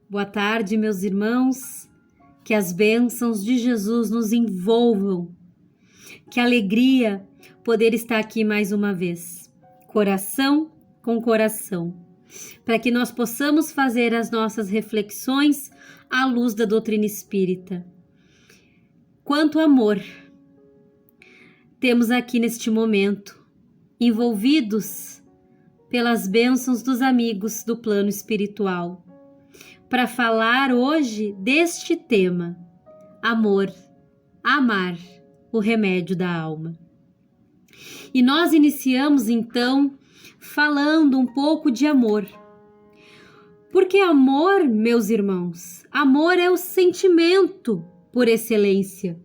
Boa tarde, meus irmãos. Que as bênçãos de Jesus nos envolvam. Que alegria poder estar aqui mais uma vez, coração com coração, para que nós possamos fazer as nossas reflexões à luz da doutrina espírita. Quanto amor temos aqui neste momento, envolvidos pelas bênçãos dos amigos do plano espiritual, para falar hoje deste tema: amor, amar, o remédio da alma. E nós iniciamos então falando um pouco de amor. Porque amor, meus irmãos, amor é o sentimento por excelência.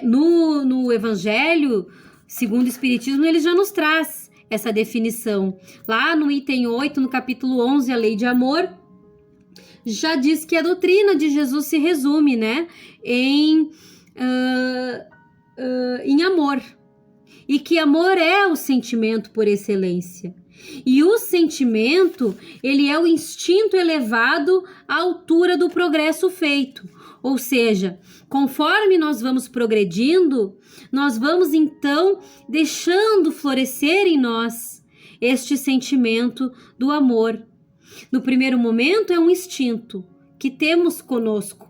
No Evangelho, segundo o Espiritismo, ele já nos traz essa definição. Lá no item 8, no capítulo 11, a lei de amor, já diz que a doutrina de Jesus se resume, né, em amor. E que amor é o sentimento por excelência. E o sentimento, ele é o instinto elevado à altura do progresso feito. Ou seja, conforme nós vamos progredindo, nós vamos então deixando florescer em nós este sentimento do amor. No primeiro momento é um instinto que temos conosco,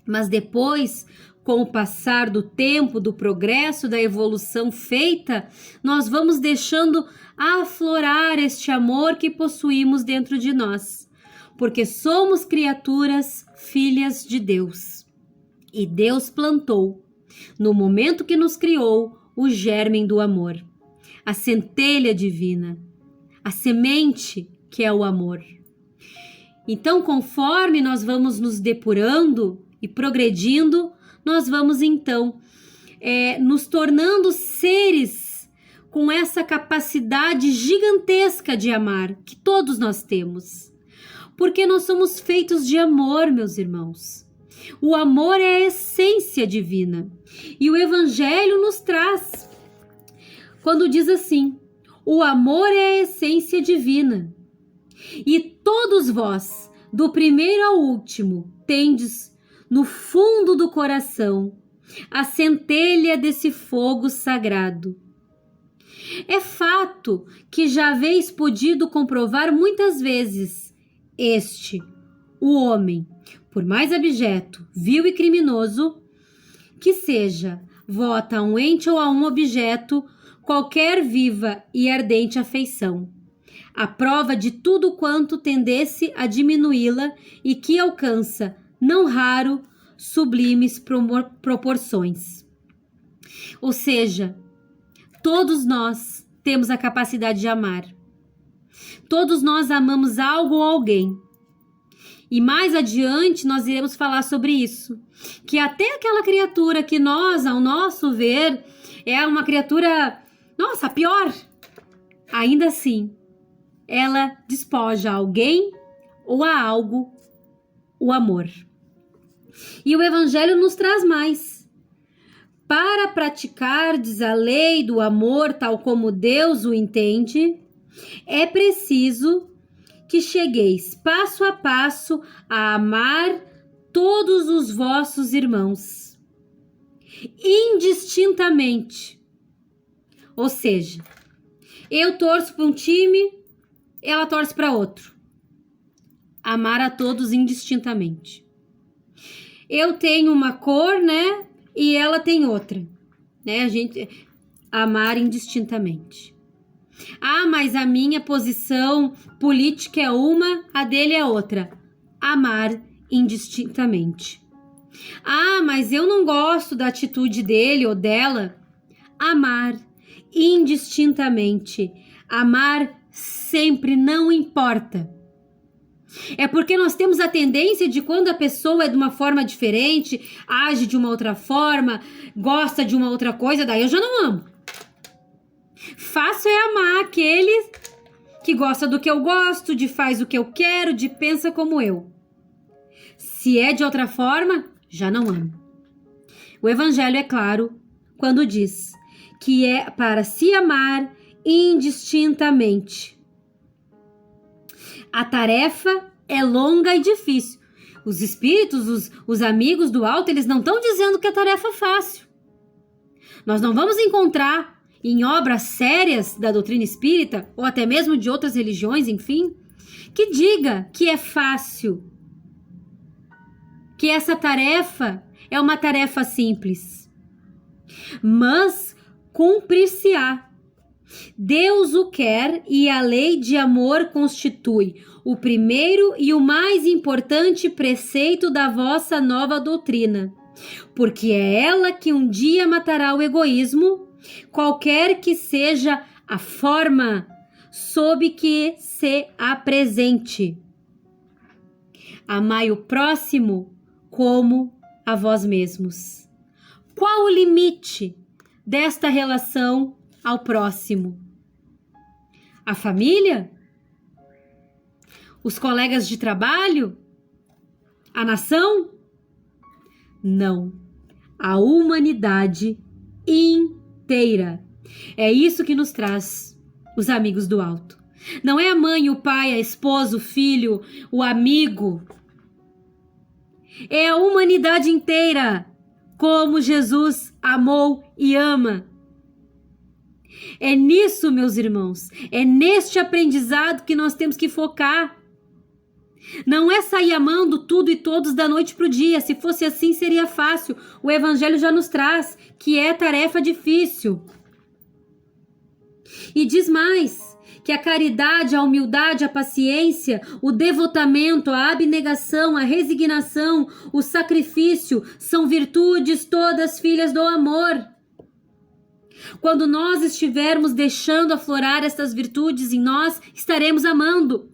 mas depois, com o passar do tempo, do progresso, da evolução feita, nós vamos deixando aflorar este amor que possuímos dentro de nós, porque somos criaturas filhas de Deus. E Deus plantou, no momento que nos criou, o germen do amor, a centelha divina, a semente que é o amor. Então, conforme nós vamos nos depurando e progredindo, nós vamos então nos tornando seres com essa capacidade gigantesca de amar que todos nós temos. Porque nós somos feitos de amor, meus irmãos. O amor é a essência divina. E o Evangelho nos traz, quando diz assim: o amor é a essência divina. E todos vós, do primeiro ao último, tendes no fundo do coração a centelha desse fogo sagrado. É fato que já haveis podido comprovar muitas vezes o homem, por mais abjeto, vil e criminoso que seja, vota a um ente ou a um objeto qualquer viva e ardente afeição, a prova de tudo quanto tendesse a diminuí-la e que alcança, não raro, sublimes proporções. Ou seja, todos nós temos a capacidade de amar. Todos nós amamos algo ou alguém. E mais adiante nós iremos falar sobre isso. Que até aquela criatura que nós, ao nosso ver, é uma criatura, nossa, pior. Ainda assim, ela despoja a alguém ou a algo o amor. E o Evangelho nos traz mais. Para praticardes a lei do amor tal como Deus o entende, é preciso que chegueis passo a passo a amar todos os vossos irmãos, indistintamente. Ou seja, eu torço para um time, ela torce para outro. Amar a todos indistintamente. Eu tenho uma cor, né? E ela tem outra, né? A gente amar indistintamente. Ah, mas a minha posição política é uma, a dele é outra. Amar indistintamente. Ah, mas eu não gosto da atitude dele ou dela. Amar indistintamente. Amar sempre, não importa. É porque nós temos a tendência de quando a pessoa é de uma forma diferente, age de uma outra forma, gosta de uma outra coisa, daí eu já não amo. Fácil é amar aquele que gosta do que eu gosto, de faz o que eu quero, de pensa como eu. Se é de outra forma, já não amo. O Evangelho é claro quando diz que é para se amar indistintamente. A tarefa é longa e difícil. Os espíritos, os amigos do alto, eles não estão dizendo que a tarefa é fácil. Nós não vamos encontrar em obras sérias da doutrina espírita, ou até mesmo de outras religiões, enfim, que diga que é fácil, que essa tarefa é uma tarefa simples. Mas cumprir-se-á. Deus o quer e a lei de amor constitui o primeiro e o mais importante preceito da vossa nova doutrina, porque é ela que um dia matará o egoísmo, qualquer que seja a forma sob que se apresente. Amai o próximo como a vós mesmos. Qual o limite desta relação ao próximo? A família? Os colegas de trabalho? A nação? Não. A humanidade inteira. É isso que nos traz os amigos do alto. Não é a mãe, o pai, a esposa, o filho, o amigo. É a humanidade inteira, como Jesus amou e ama. É nisso, meus irmãos, é neste aprendizado que nós temos que focar. Não é sair amando tudo e todos da noite para o dia. Se fosse assim, seria fácil. O Evangelho já nos traz que é tarefa difícil. E diz mais, que a caridade, a humildade, a paciência, o devotamento, a abnegação, a resignação, o sacrifício são virtudes todas filhas do amor. Quando nós estivermos deixando aflorar essas virtudes em nós, estaremos amando.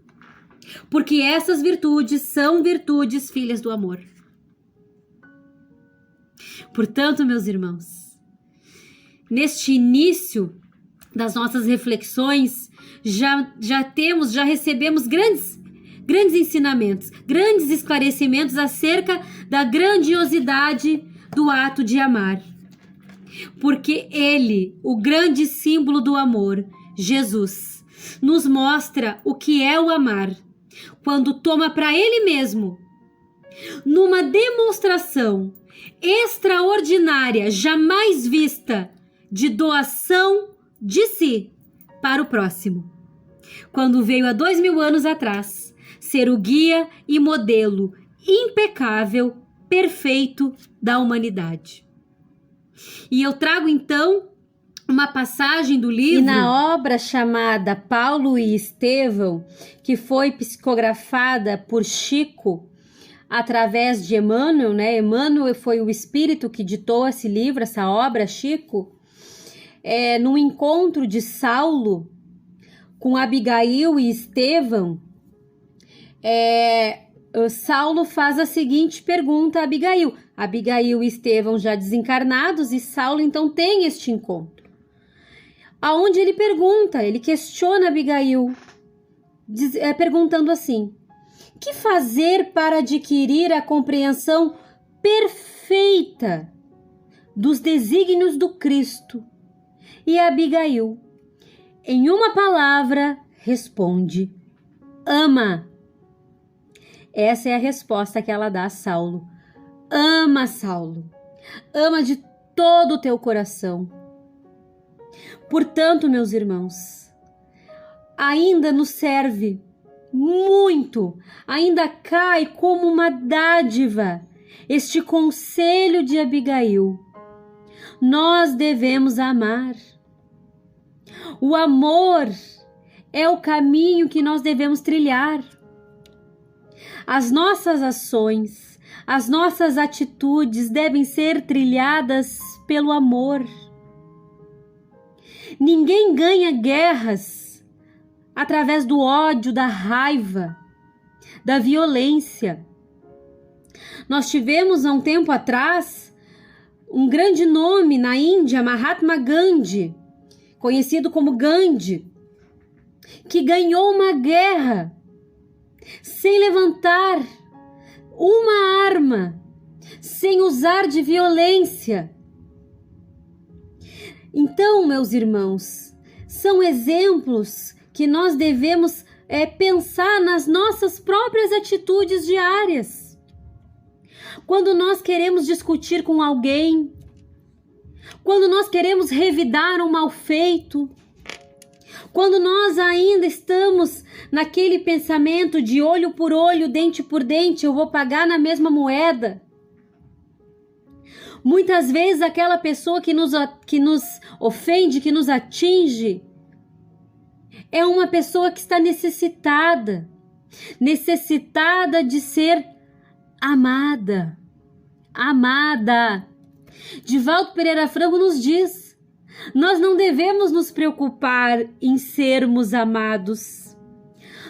Porque essas virtudes são virtudes filhas do amor. Portanto, meus irmãos, neste início das nossas reflexões, já recebemos grandes ensinamentos, grandes esclarecimentos acerca da grandiosidade do ato de amar. Porque ele, o grande símbolo do amor, Jesus, nos mostra o que é o amar, quando toma para ele mesmo, numa demonstração extraordinária, jamais vista, de doação de si para o próximo. Quando veio há 2000 anos atrás, ser o guia e modelo impecável, perfeito da humanidade. E eu trago então uma passagem do livro. E na obra chamada Paulo e Estevão, que foi psicografada por Chico através de Emmanuel, né? Emmanuel foi o espírito que ditou esse livro, essa obra, Chico. No encontro de Saulo com Abigail e Estevão, Saulo faz a seguinte pergunta a Abigail. Abigail e Estevão já desencarnados, e Saulo então tem este encontro. Aonde ele questiona Abigail, perguntando assim: que fazer para adquirir a compreensão perfeita dos desígnios do Cristo? E Abigail, em uma palavra, responde: ama. Essa é a resposta que ela dá a Saulo. Ama, Saulo. Ama de todo o teu coração. Portanto, meus irmãos, ainda nos serve muito, ainda cai como uma dádiva este conselho de Abigail. Nós devemos amar. O amor é o caminho que nós devemos trilhar. As nossas ações, as nossas atitudes devem ser trilhadas pelo amor. Ninguém ganha guerras através do ódio, da raiva, da violência. Nós tivemos há um tempo atrás um grande nome na Índia, Mahatma Gandhi, conhecido como Gandhi, que ganhou uma guerra sem levantar uma arma, sem usar de violência. Então, meus irmãos, são exemplos que nós devemos pensar nas nossas próprias atitudes diárias. Quando nós queremos discutir com alguém, quando nós queremos revidar um mal feito, quando nós ainda estamos naquele pensamento de olho por olho, dente por dente, eu vou pagar na mesma moeda. Muitas vezes aquela pessoa que nos ofende, que nos atinge, é uma pessoa que está necessitada de ser amada. Divaldo Pereira Franco nos diz: nós não devemos nos preocupar em sermos amados.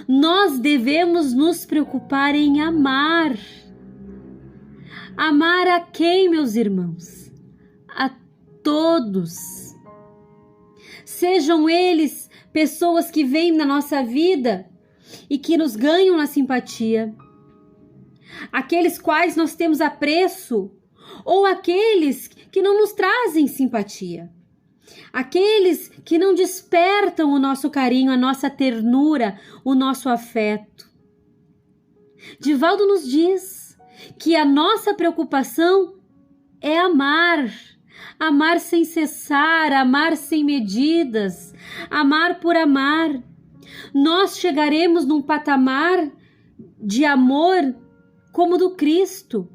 Nós devemos nos preocupar em amar. Amar a quem, meus irmãos? A todos. Sejam eles pessoas que vêm na nossa vida e que nos ganham na simpatia, aqueles quais nós temos apreço, ou aqueles que não nos trazem simpatia, aqueles que não despertam o nosso carinho, a nossa ternura, o nosso afeto. Divaldo nos diz que a nossa preocupação é amar sem cessar, amar sem medidas, amar por amar. Nós chegaremos num patamar de amor como o do Cristo.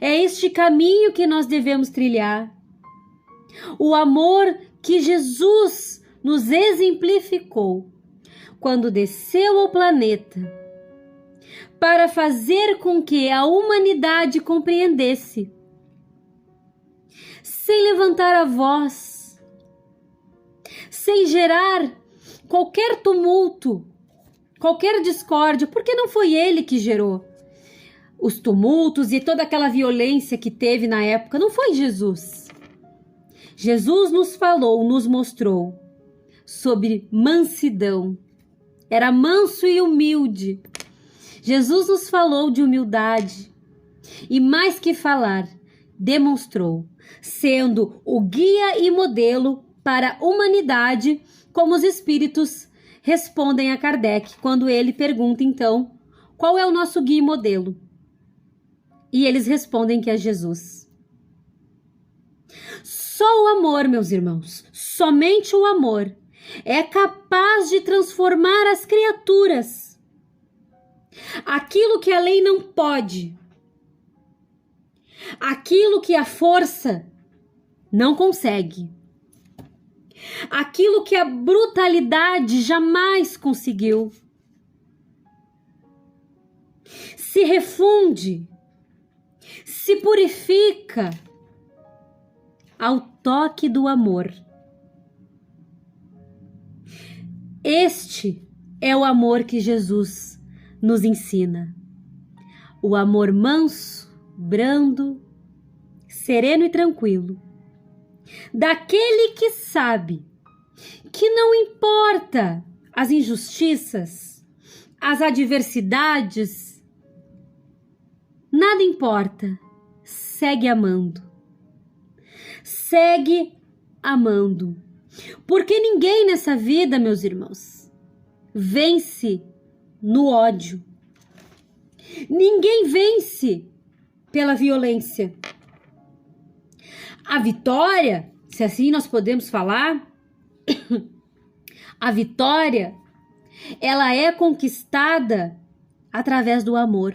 É este caminho que nós devemos trilhar. O amor que Jesus nos exemplificou quando desceu ao planeta para fazer com que a humanidade compreendesse, sem levantar a voz, sem gerar qualquer tumulto, qualquer discórdia, porque não foi ele que gerou os tumultos e toda aquela violência que teve na época, não foi Jesus. Jesus nos falou, nos mostrou sobre mansidão. Era manso e humilde. Jesus nos falou de humildade e, mais que falar, demonstrou, sendo o guia e modelo para a humanidade, como os espíritos respondem a Kardec quando ele pergunta, então, qual é o nosso guia e modelo? E eles respondem que é Jesus. Só o amor, meus irmãos, somente o amor é capaz de transformar as criaturas. Aquilo que a lei não pode, aquilo que a força não consegue, aquilo que a brutalidade jamais conseguiu, se refunde, se purifica ao toque do amor. Este é o amor que Jesus nos ensina. O amor manso, brando, sereno e tranquilo. Daquele que sabe que não importa as injustiças, as adversidades, nada importa, segue amando. Segue amando. Porque ninguém nessa vida, meus irmãos, vence no ódio. Ninguém vence pela violência. A vitória, se assim nós podemos falar, a vitória, ela é conquistada através do amor.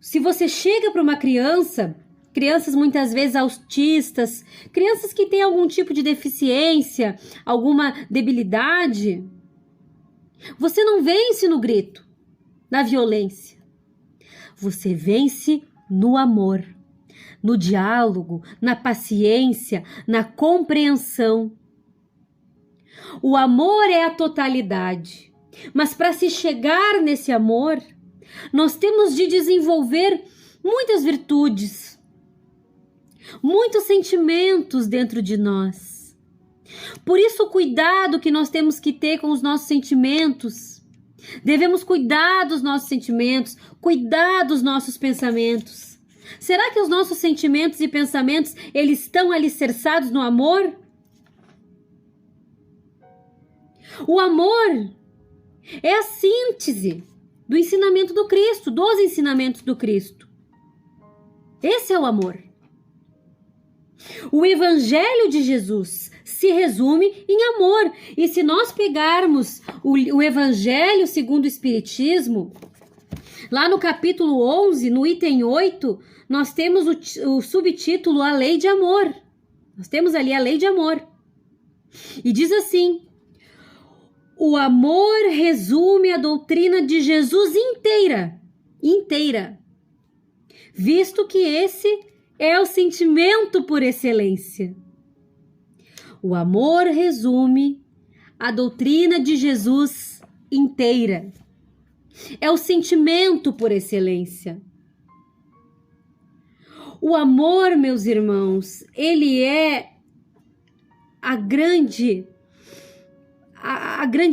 Se você chega para uma crianças muitas vezes autistas, crianças que têm algum tipo de deficiência, alguma debilidade, você não vence no grito, na violência. Você vence no amor, no diálogo, na paciência, na compreensão. O amor é a totalidade, mas para se chegar nesse amor, nós temos de desenvolver muitas virtudes, muitos sentimentos dentro de nós. Por isso, o cuidado que nós temos que ter com os nossos sentimentos. Devemos cuidar dos nossos sentimentos, cuidar dos nossos pensamentos. Será que os nossos sentimentos e pensamentos, eles estão alicerçados no amor? O amor é a síntese do ensinamento do Cristo, dos ensinamentos do Cristo. Esse é o amor. O Evangelho de Jesus se resume em amor. E se nós pegarmos o Evangelho segundo o Espiritismo, lá no capítulo 11, no item 8, nós temos o subtítulo A Lei de Amor. Nós temos ali a Lei de Amor. E diz assim: o amor resume a doutrina de Jesus inteira, visto que esse é o sentimento por excelência. O amor resume a doutrina de Jesus inteira. É o sentimento por excelência. O amor, meus irmãos, ele é a grande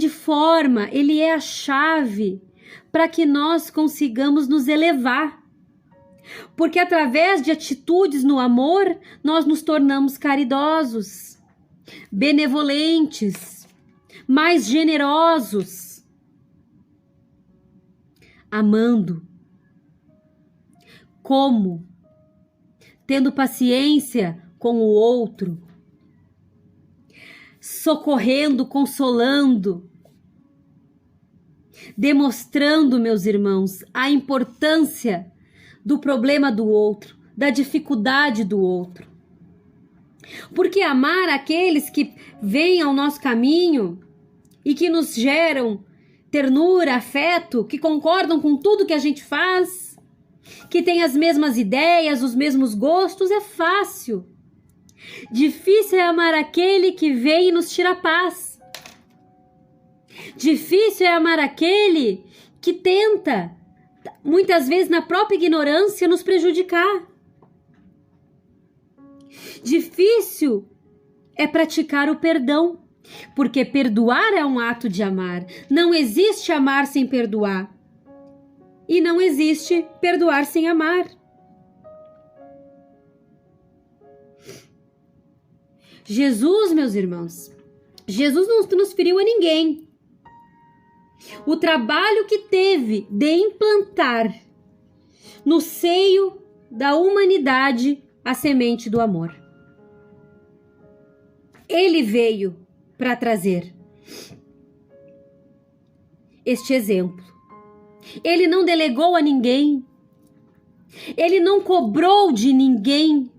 forma, ele é a chave para que nós consigamos nos elevar. Porque através de atitudes no amor, nós nos tornamos caridosos, benevolentes, mais generosos, amando. Como? Tendo paciência com o outro, socorrendo, consolando, demonstrando, meus irmãos, a importância do problema do outro, da dificuldade do outro. Porque amar aqueles que vêm ao nosso caminho e que nos geram ternura, afeto, que concordam com tudo que a gente faz, que têm as mesmas ideias, os mesmos gostos, é fácil. Difícil é amar aquele que vem e nos tira a paz. Difícil é amar aquele que tenta, muitas vezes na própria ignorância, nos prejudicar. Difícil é praticar o perdão, porque perdoar é um ato de amar. Não existe amar sem perdoar. E não existe perdoar sem amar. Jesus, meus irmãos, Jesus não transferiu a ninguém. O trabalho que teve de implantar no seio da humanidade a semente do amor. Ele veio para trazer este exemplo. Ele não delegou a ninguém. Ele não cobrou de ninguém,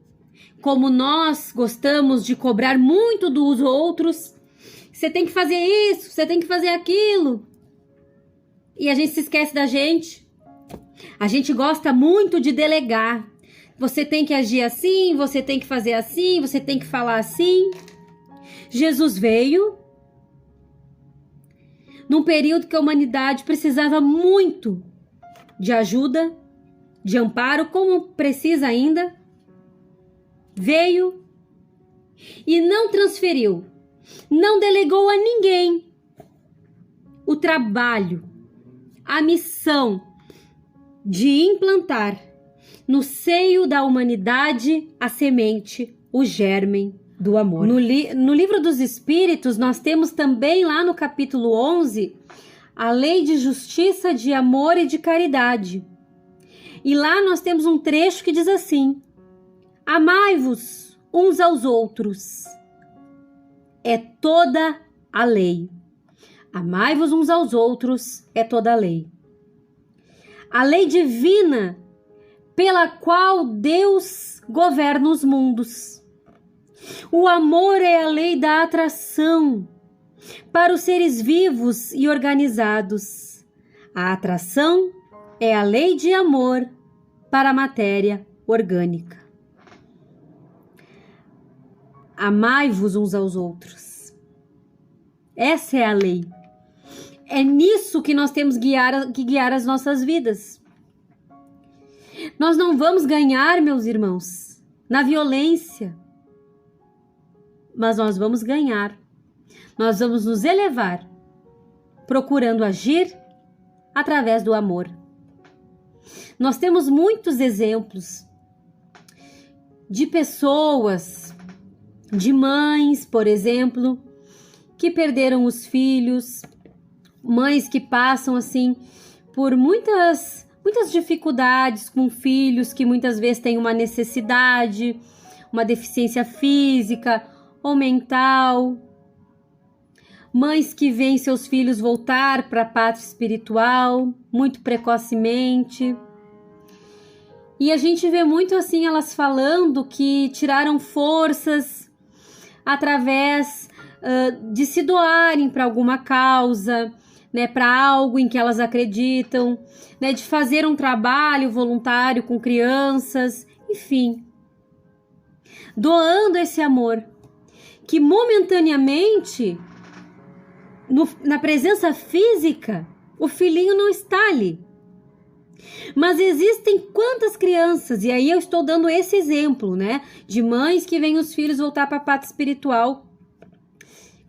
como nós gostamos de cobrar muito dos outros. Você tem que fazer isso, você tem que fazer aquilo. E a gente se esquece da gente. A gente gosta muito de delegar. Você tem que agir assim, você tem que fazer assim, você tem que falar assim. Jesus veio num período que a humanidade precisava muito de ajuda, de amparo, como precisa ainda. Veio e não transferiu, não delegou a ninguém o trabalho, a missão de implantar no seio da humanidade a semente, o germe do amor. No livro dos Espíritos, nós temos também lá no capítulo 11, a lei de justiça, de amor e de caridade. E lá nós temos um trecho que diz assim: amai-vos uns aos outros. É toda a lei. Amai-vos uns aos outros é toda a lei. A lei divina pela qual Deus governa os mundos. O amor é a lei da atração para os seres vivos e organizados. A atração é a lei de amor para a matéria orgânica. Amai-vos uns aos outros. Essa é a lei. É nisso que nós temos que guiar as nossas vidas. Nós não vamos ganhar, meus irmãos, na violência, mas nós vamos ganhar. Nós vamos nos elevar, procurando agir através do amor. Nós temos muitos exemplos de pessoas, de mães, por exemplo, que perderam os filhos, mães que passam assim por muitas dificuldades com filhos que muitas vezes têm uma necessidade, uma deficiência física ou mental. Mães que veem seus filhos voltar para a pátria espiritual muito precocemente. E a gente vê muito assim elas falando que tiraram forças através de se doarem para alguma causa, né, para algo em que elas acreditam, né, de fazer um trabalho voluntário com crianças, enfim. Doando esse amor que momentaneamente, na presença física, o filhinho não está ali. Mas existem quantas crianças, e aí eu estou dando esse exemplo, né, de mães que veem os filhos voltar para a pátria espiritual.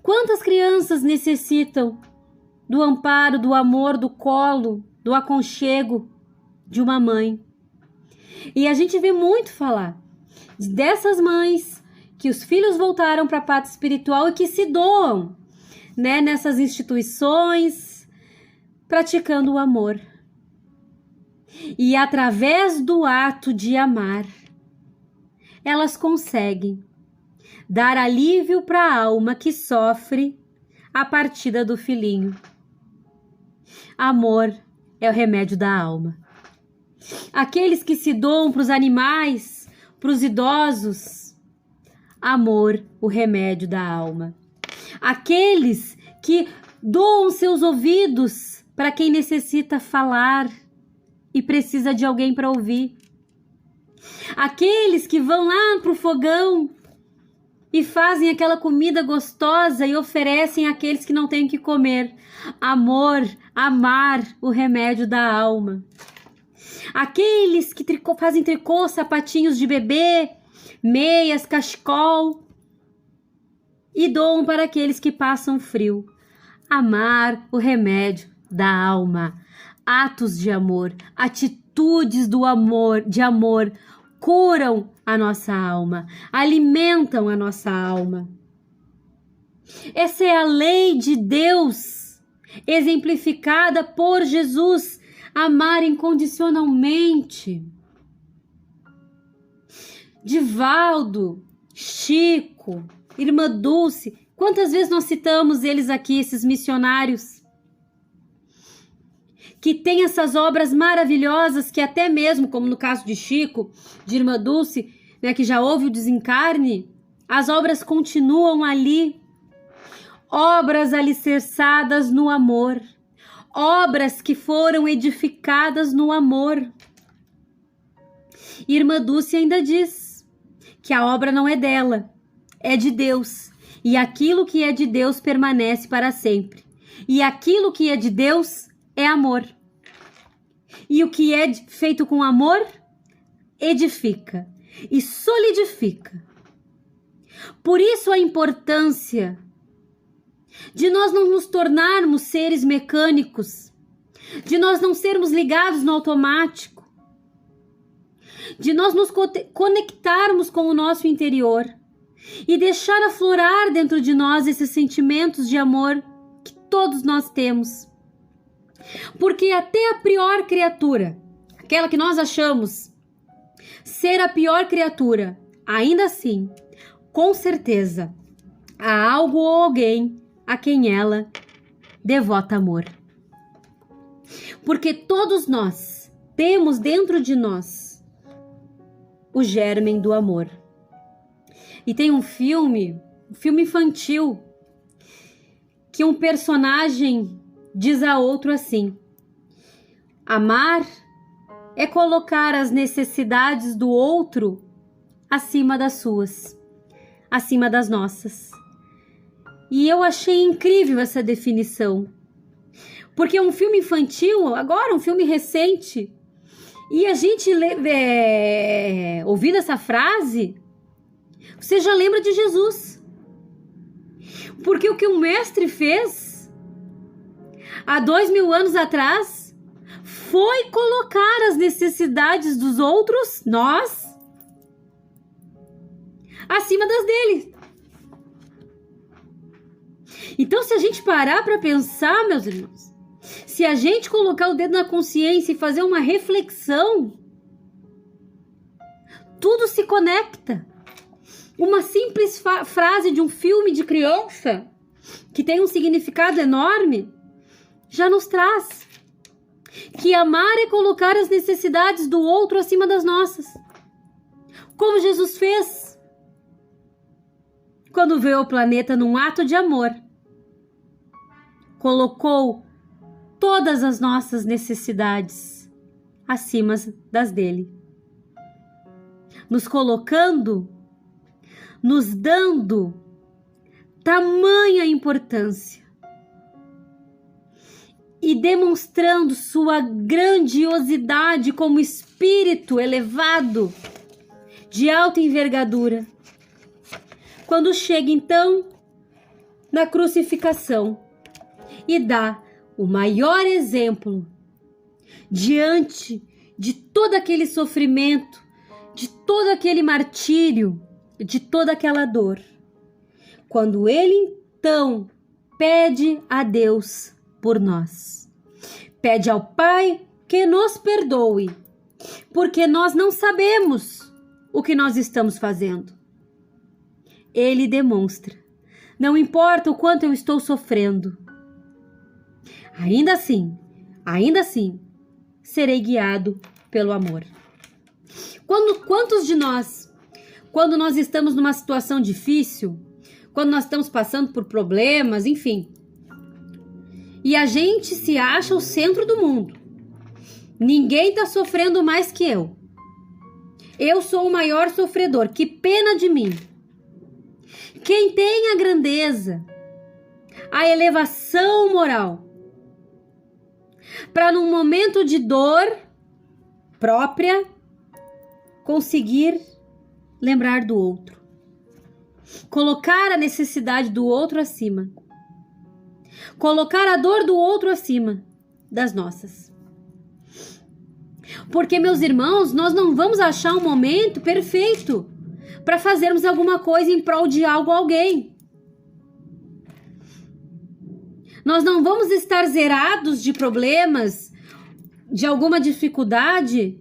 Quantas crianças necessitam do amparo, do amor, do colo, do aconchego de uma mãe? E a gente vê muito falar dessas mães que os filhos voltaram para a pátria espiritual e que se doam, né, nessas instituições, praticando o amor. E através do ato de amar, elas conseguem dar alívio para a alma que sofre a partida do filhinho. Amor é o remédio da alma. Aqueles que se doam para os animais, para os idosos, amor, o remédio da alma. Aqueles que doam seus ouvidos para quem necessita falar e precisa de alguém para ouvir. Aqueles que vão lá pro fogão e fazem aquela comida gostosa e oferecem àqueles que não têm o que comer. Amor, amar, o remédio da alma. Aqueles que fazem tricô, sapatinhos de bebê, meias, cachecol e doam para aqueles que passam frio. Amar, o remédio da alma. Atos de amor, atitudes do amor, de amor, curam a nossa alma, alimentam a nossa alma. Essa é a lei de Deus, exemplificada por Jesus, amar incondicionalmente. Divaldo, Chico, Irmã Dulce, quantas vezes nós citamos eles aqui, esses missionários, que tem essas obras maravilhosas que até mesmo, como no caso de Chico, de Irmã Dulce, né, que já houve o desencarne, as obras continuam ali. Obras alicerçadas no amor. Obras que foram edificadas no amor. Irmã Dulce ainda diz que a obra não é dela, é de Deus. E aquilo que é de Deus permanece para sempre. E aquilo que é de Deus é amor. E o que é feito com amor edifica e solidifica. Por isso a importância de nós não nos tornarmos seres mecânicos, de nós não sermos ligados no automático, de nós nos conectarmos com o nosso interior e deixar aflorar dentro de nós esses sentimentos de amor que todos nós temos. Porque até a pior criatura, aquela que nós achamos ser a pior criatura, ainda assim, com certeza, há algo ou alguém a quem ela devota amor. Porque todos nós temos dentro de nós o germen do amor. E tem um filme infantil, que um personagem diz a outro assim: amar é colocar as necessidades do outro acima das suas, acima das nossas. E eu achei incrível essa definição, porque é um filme infantil, agora um filme recente, e a gente ouvindo essa frase, você já lembra de Jesus. Porque o que o mestre fez há 2000 anos atrás foi colocar as necessidades dos outros, nós, acima das dele. Então, se a gente parar para pensar, meus irmãos, se a gente colocar o dedo na consciência e fazer uma reflexão, tudo se conecta. Uma simples frase de um filme de criança, que tem um significado enorme, já nos traz que amar é colocar as necessidades do outro acima das nossas. Como Jesus fez quando veio ao planeta num ato de amor. Colocou todas as nossas necessidades acima das dele. Nos colocando, nos dando tamanha importância e demonstrando sua grandiosidade como espírito elevado de alta envergadura. Quando chega então na crucificação e dá o maior exemplo diante de todo aquele sofrimento, de todo aquele martírio, de toda aquela dor. Quando ele então pede a Deus por nós, pede ao Pai que nos perdoe, porque nós não sabemos o que nós estamos fazendo. Ele demonstra, não importa o quanto eu estou sofrendo, ainda assim, serei guiado pelo amor. Quantos de nós, quando nós estamos numa situação difícil, quando nós estamos passando por problemas, enfim, e a gente se acha o centro do mundo, ninguém está sofrendo mais que eu. Eu sou o maior sofredor, que pena de mim. Quem tem a grandeza, a elevação moral, para num momento de dor própria, conseguir lembrar do outro, colocar a necessidade do outro acima, colocar a dor do outro acima das nossas. Porque, meus irmãos, nós não vamos achar um momento perfeito para fazermos alguma coisa em prol de algo ou alguém. Nós não vamos estar zerados de problemas, de alguma dificuldade,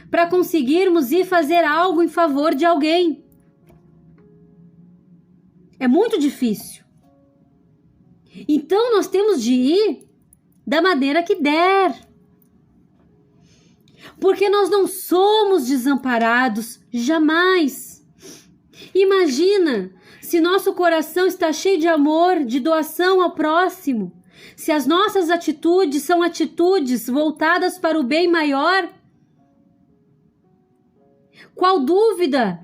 para conseguirmos ir fazer algo em favor de alguém. É muito difícil. Então nós temos de ir da maneira que der. Porque nós não somos desamparados, jamais. Imagina se nosso coração está cheio de amor, de doação ao próximo, se as nossas atitudes são atitudes voltadas para o bem maior. Qual dúvida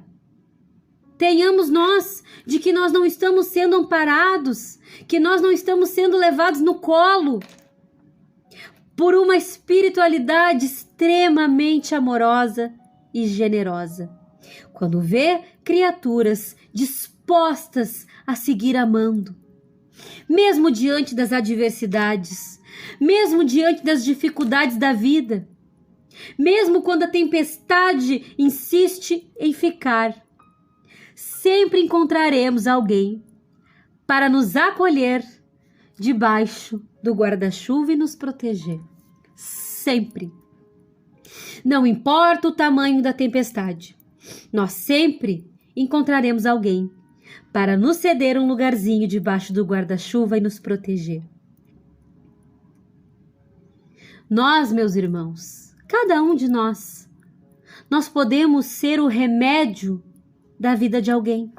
tenhamos nós de que nós não estamos sendo amparados, que nós não estamos sendo levados no colo por uma espiritualidade extremamente amorosa e generosa. Quando vê criaturas dispostas a seguir amando, mesmo diante das adversidades, mesmo diante das dificuldades da vida, mesmo quando a tempestade insiste em ficar, sempre encontraremos alguém para nos acolher debaixo do guarda-chuva e nos proteger. Sempre. Não importa o tamanho da tempestade, nós sempre encontraremos alguém para nos ceder um lugarzinho debaixo do guarda-chuva e nos proteger. Nós, meus irmãos, cada um de nós podemos ser o remédio da vida de alguém.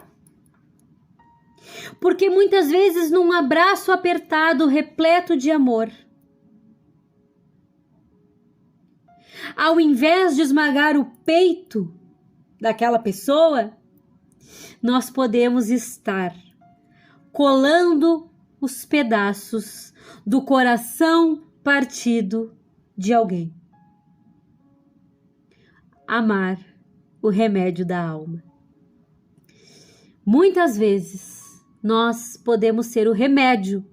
Porque muitas vezes num abraço apertado, repleto de amor, ao invés de esmagar o peito daquela pessoa, nós podemos estar colando os pedaços do coração partido de alguém. Amar, o remédio da alma. Muitas vezes nós podemos ser o remédio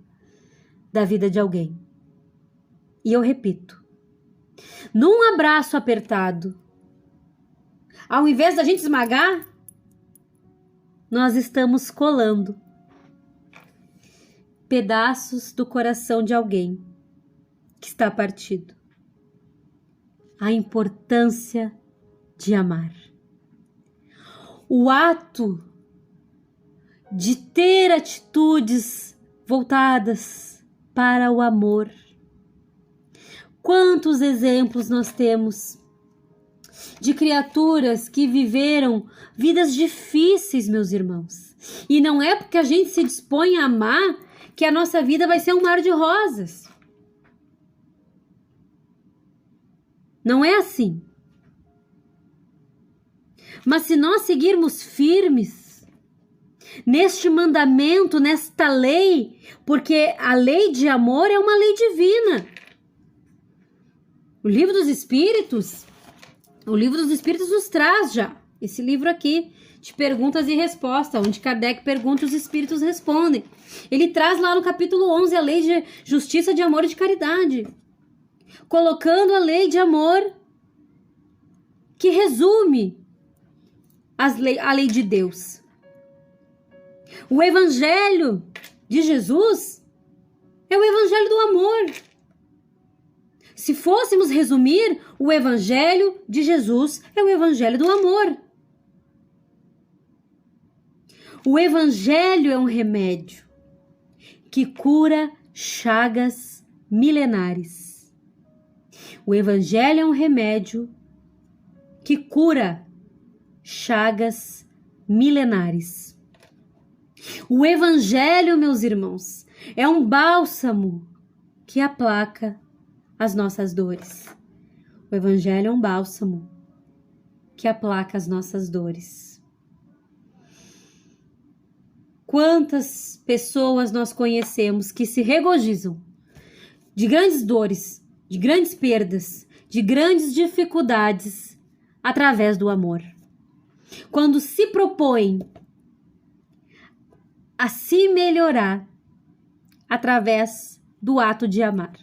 da vida de alguém. E eu repito, num abraço apertado, ao invés da gente esmagar, nós estamos colando pedaços do coração de alguém que está partido. A importância de amar. O ato de ter atitudes voltadas para o amor. Quantos exemplos nós temos de criaturas que viveram vidas difíceis, meus irmãos. E não é porque a gente se dispõe a amar que a nossa vida vai ser um mar de rosas. Não é assim. Mas se nós seguirmos firmes neste mandamento, nesta lei, porque a lei de amor é uma lei divina. O livro dos Espíritos nos traz já esse livro aqui de perguntas e respostas, onde Kardec pergunta e os Espíritos respondem. Ele traz lá no capítulo 11 a lei de justiça, de amor e de caridade, colocando a lei de amor que resume a lei de Deus. O Evangelho de Jesus é o Evangelho do amor. Se fôssemos resumir, o Evangelho de Jesus é o Evangelho do amor. O Evangelho é um remédio que cura chagas milenares. O Evangelho é um remédio que cura chagas milenares. O Evangelho, meus irmãos, é um bálsamo que aplaca as nossas dores. O Evangelho é um bálsamo que aplaca as nossas dores. Quantas pessoas nós conhecemos que se regozijam de grandes dores, de grandes perdas, de grandes dificuldades através do amor. Quando se propõem a se melhorar através do ato de amar.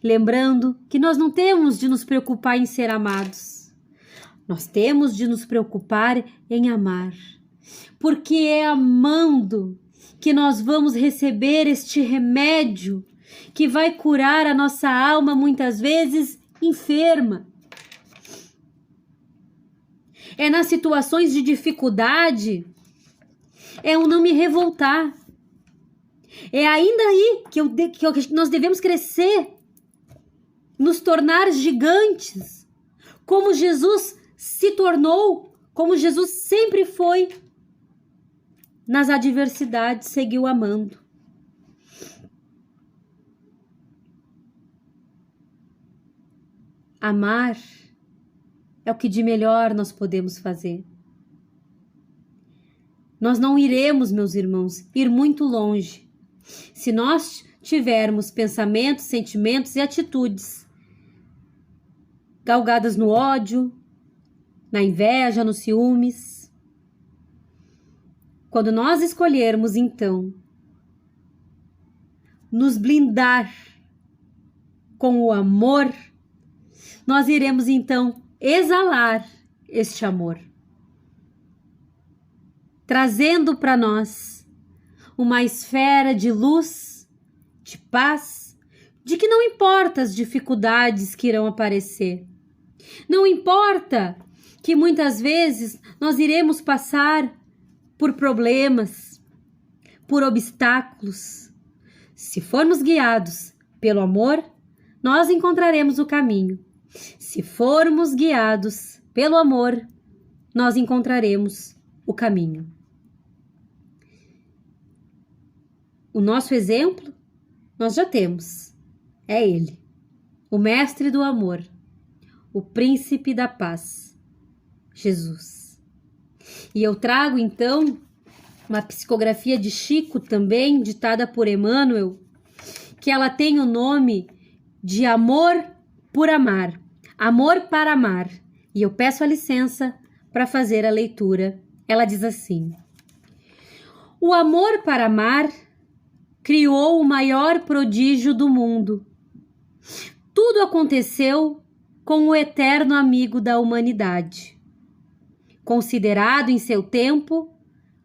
Lembrando que nós não temos de nos preocupar em ser amados. Nós temos de nos preocupar em amar. Porque é amando que nós vamos receber este remédio que vai curar a nossa alma muitas vezes enferma. É nas situações de dificuldade, é o não me revoltar. É ainda aí que nós devemos crescer, nos tornar gigantes, como Jesus se tornou, como Jesus sempre foi. Nas adversidades, seguiu amando. Amar é o que de melhor nós podemos fazer. Nós não iremos, meus irmãos, ir muito longe se nós tivermos pensamentos, sentimentos e atitudes galgadas no ódio, na inveja, nos ciúmes. Quando nós escolhermos, então, nos blindar com o amor, nós iremos, então, exalar este amor, trazendo para nós uma esfera de luz, de paz, de que não importa as dificuldades que irão aparecer. Não importa que muitas vezes nós iremos passar por problemas, por obstáculos. Se formos guiados pelo amor, nós encontraremos o caminho. Se formos guiados pelo amor, nós encontraremos o caminho. O nosso exemplo, nós já temos. É Ele, o Mestre do amor, o Príncipe da paz, Jesus. E eu trago, então, uma psicografia de Chico também, ditada por Emmanuel, que ela tem o nome de Amor por Amar, Amor para Amar. E eu peço a licença para fazer a leitura. Ela diz assim: o amor para amar criou o maior prodígio do mundo. Tudo aconteceu com o eterno amigo da humanidade, considerado em seu tempo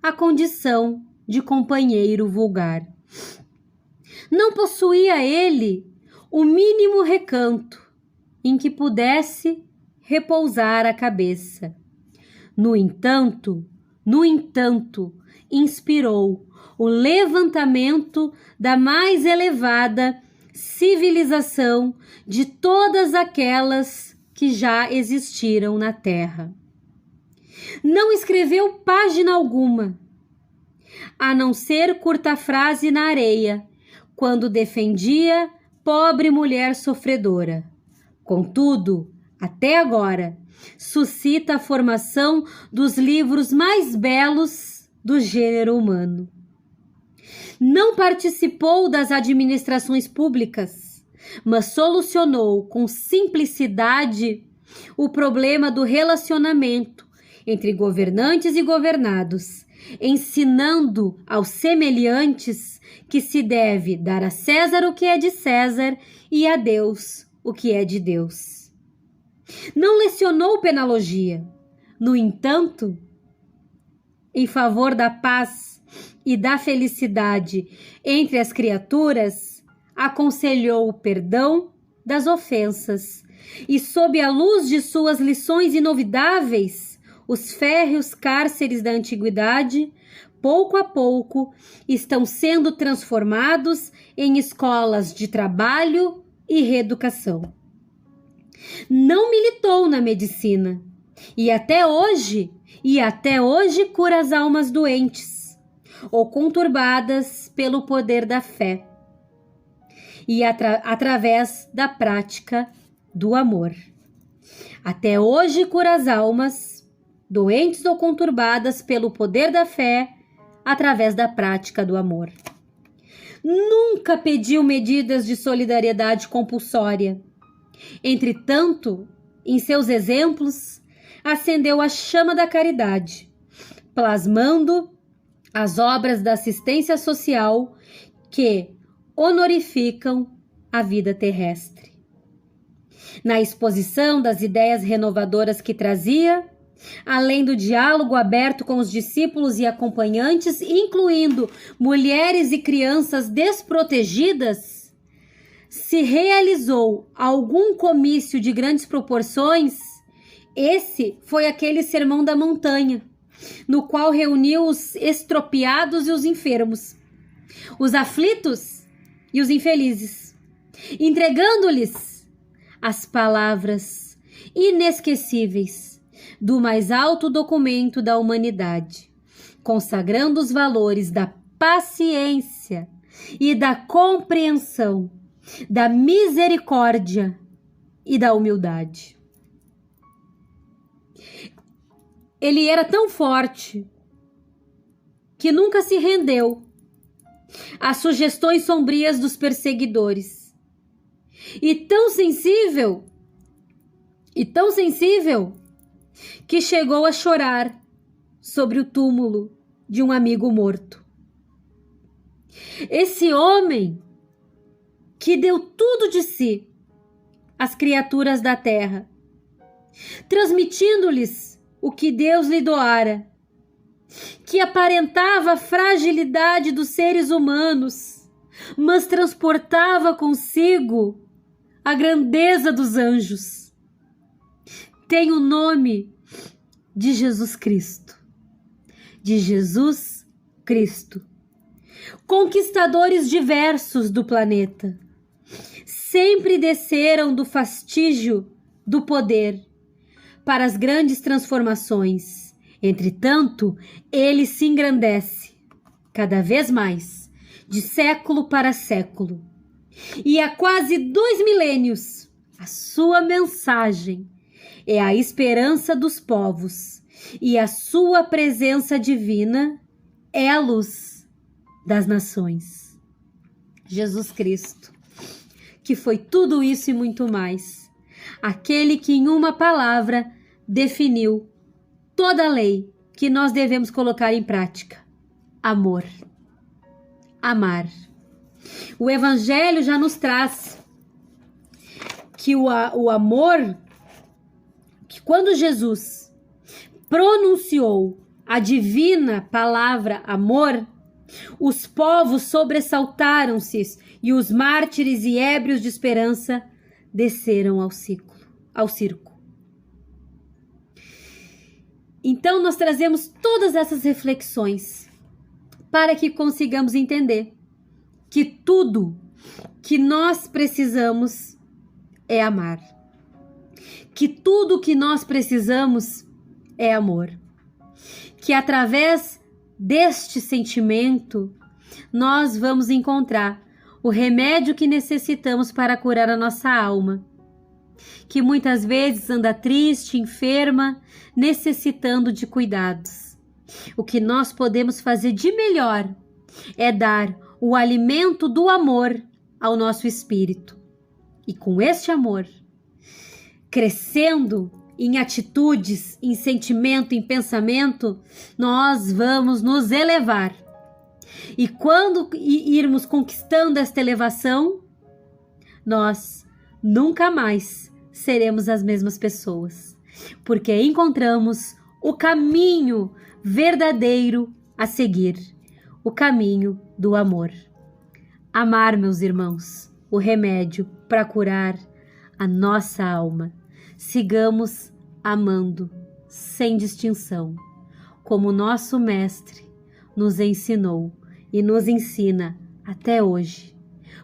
a condição de companheiro vulgar. Não possuía ele o mínimo recanto em que pudesse repousar a cabeça. No entanto, inspirou o levantamento da mais elevada civilização de todas aquelas que já existiram na Terra. Não escreveu página alguma, a não ser curta frase na areia, quando defendia pobre mulher sofredora. Contudo, até agora, suscita a formação dos livros mais belos do gênero humano. Não participou das administrações públicas, mas solucionou com simplicidade o problema do relacionamento entre governantes e governados, ensinando aos semelhantes que se deve dar a César o que é de César e a Deus o que é de Deus. Não lecionou pedagogia. No entanto, em favor da paz e da felicidade entre as criaturas, aconselhou o perdão das ofensas e, sob a luz de suas lições inovidáveis, os férreos cárceres da antiguidade, pouco a pouco, estão sendo transformados em escolas de trabalho e reeducação. Não militou na medicina e até hoje cura as almas doentes ou conturbadas pelo poder da fé e através da prática do amor. Até hoje cura as almas doentes ou conturbadas pelo poder da fé através da prática do amor. Nunca pediu medidas de solidariedade compulsória. Entretanto, em seus exemplos, acendeu a chama da caridade, plasmando as obras da assistência social que honorificam a vida terrestre. Na exposição das ideias renovadoras que trazia, além do diálogo aberto com os discípulos e acompanhantes, incluindo mulheres e crianças desprotegidas, se realizou algum comício de grandes proporções, esse foi aquele Sermão da Montanha, no qual reuniu os estropiados e os enfermos, os aflitos e os infelizes, entregando-lhes as palavras inesquecíveis do mais alto documento da humanidade, consagrando os valores da paciência e da compreensão, da misericórdia e da humildade. Ele era tão forte que nunca se rendeu às sugestões sombrias dos perseguidores. E tão sensível que chegou a chorar sobre o túmulo de um amigo morto. Esse homem que deu tudo de si às criaturas da terra, transmitindo-lhes o que Deus lhe doara, que aparentava a fragilidade dos seres humanos, mas transportava consigo a grandeza dos anjos. Tem o nome de Jesus Cristo. De Jesus Cristo. Conquistadores diversos do planeta sempre desceram do fastígio do poder para as grandes transformações. Entretanto, ele se engrandece cada vez mais, de século para século. E há quase 2 milênios, a sua mensagem é a esperança dos povos, e a sua presença divina é a luz das nações. Jesus Cristo, que foi tudo isso e muito mais, aquele que em uma palavra definiu toda a lei que nós devemos colocar em prática: amor. Amar. O Evangelho já nos traz que o amor, que quando Jesus pronunciou a divina palavra amor, Os povos sobressaltaram-se e os mártires e ébrios de esperança desceram ao circo. Então nós trazemos todas essas reflexões para que consigamos entender que tudo que nós precisamos é amar. Que tudo que nós precisamos é amor. Que através deste sentimento nós vamos encontrar o remédio que necessitamos para curar a nossa alma, que muitas vezes anda triste, enferma, necessitando de cuidados. O que nós podemos fazer de melhor é dar o alimento do amor ao nosso espírito. E com este amor, crescendo em atitudes, em sentimento, em pensamento, nós vamos nos elevar. E quando irmos conquistando esta elevação, nós nunca mais seremos as mesmas pessoas, porque encontramos o caminho verdadeiro a seguir, o caminho do amor. Amar, meus irmãos, o remédio para curar a nossa alma. Sigamos amando, sem distinção, como nosso Mestre nos ensinou e nos ensina até hoje,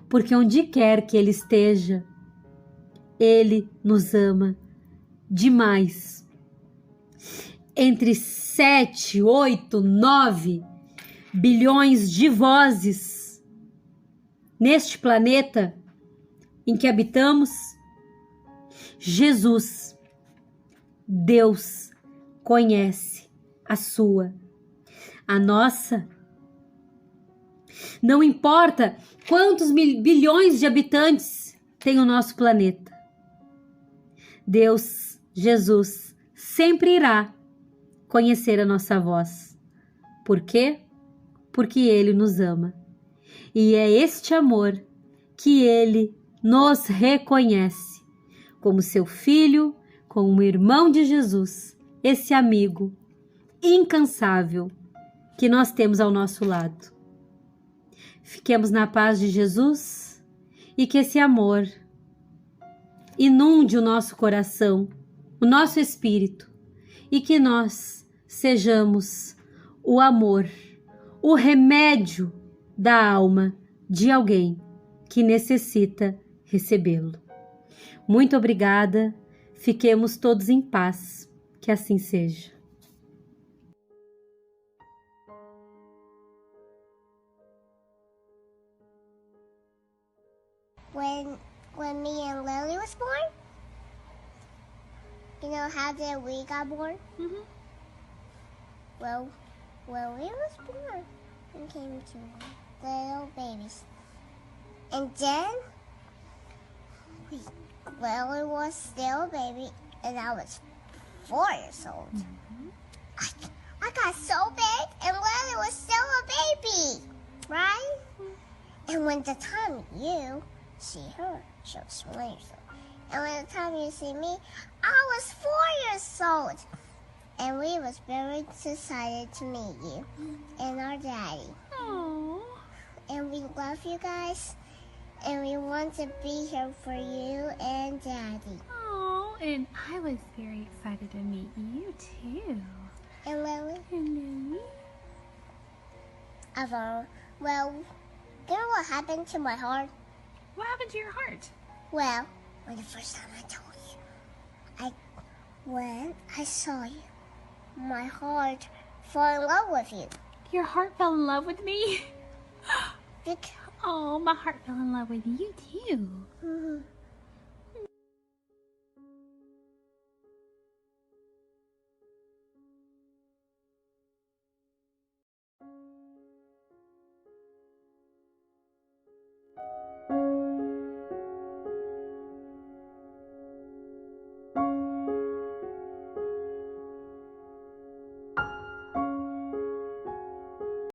porque onde quer que Ele esteja, Ele nos ama demais. Entre 7, 8, 9 bilhões de vozes neste planeta em que habitamos, Jesus, Deus, conhece a sua, a nossa. Não importa quantos bilhões de habitantes tem o nosso planeta, Deus, Jesus, sempre irá conhecer a nossa voz. Por quê? Porque Ele nos ama. E é este amor que Ele nos reconhece como seu filho, como um irmão de Jesus, esse amigo incansável que nós temos ao nosso lado. Fiquemos na paz de Jesus e que esse amor inunde o nosso coração, o nosso espírito, e que nós sejamos o amor, o remédio da alma de alguém que necessita recebê-lo. Muito obrigada, fiquemos todos em paz, que assim seja. When me and Lily was born, you know how did we got born? Mm-hmm. Well, when we was born, we came to little babies. And then, Lily was still a baby, and I was 4 years old. Mm-hmm. I got so big, and Lily was still a baby, right? Mm-hmm. And when the time you see her, she was 1 year old. And when the time you see me, I was 4 years old. And we was very excited to meet you and our daddy. Aww. And we love you guys. And we want to be here for you and Daddy. Oh, and I was very excited to meet you too. And Lily? And Lily? Well, you know what happened to my heart? What happened to your heart? Well, when the first time I told you, when I saw you, my heart fell in love with you. Your heart fell in love with me? Because Oh, my heart fell in love with you too.